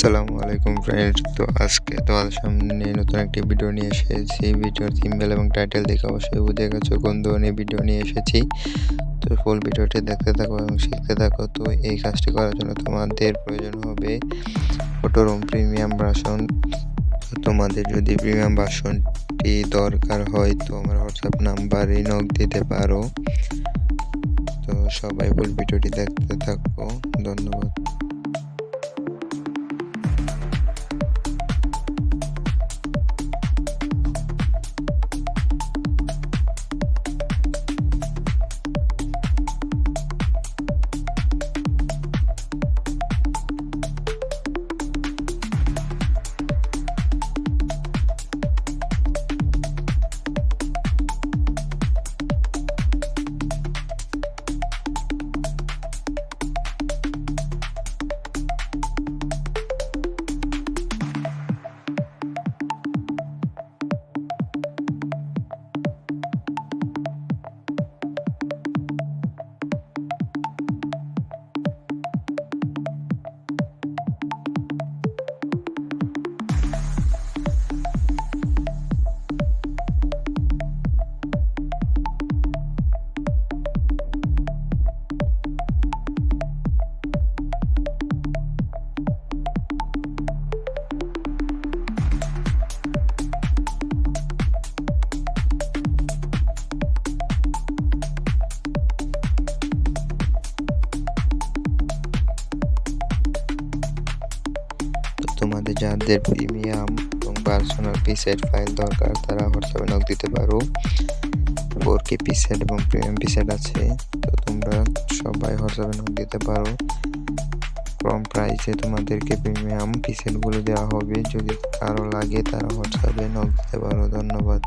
আসসালামু আলাইকুম ফ্রেন্ডস। তো আজকে তোমাদের সামনে নতুন একটি ভিডিও নিয়ে এসেছি। ভিডিওর থিম্বনেল এবং টাইটেল দেখে অবশ্যই বুঝে গেছো কোন ধরনের ভিডিও নিয়ে এসেছি। তো ফুল ভিডিওটি দেখতে থাকো এবং শিখতে থাকো। তো এই কাজটি করার জন্য তোমাদের প্রয়োজন হবে ফটোরুম প্রিমিয়াম ভার্সন। তোমাদের যদি প্রিমিয়াম ভার্সনটি দরকার হয় তো আমার হোয়াটসঅ্যাপ নাম্বারে নক দিতে পারো। তো সবাই ফুল ভিডিওটি দেখতে থাকো। ধন্যবাদ। তোমাদের যাদের প্রিমিয়াম এবং পার্সোনাল পিসেট ফাইল দরকার তারা হোয়াটসঅ্যাপে নক দিতে পারো। 4K পিসেট এবং প্রিমিয়াম পিসেট আছে। তো তোমরা সবাই হোয়াটসঅ্যাপে নক দিতে পারো। কম প্রাইসে তোমাদেরকে প্রিমিয়াম পিসেটগুলো দেওয়া হবে। যদি কারো লাগে তারা হোয়াটসঅ্যাপে নক দিতে পারো। ধন্যবাদ।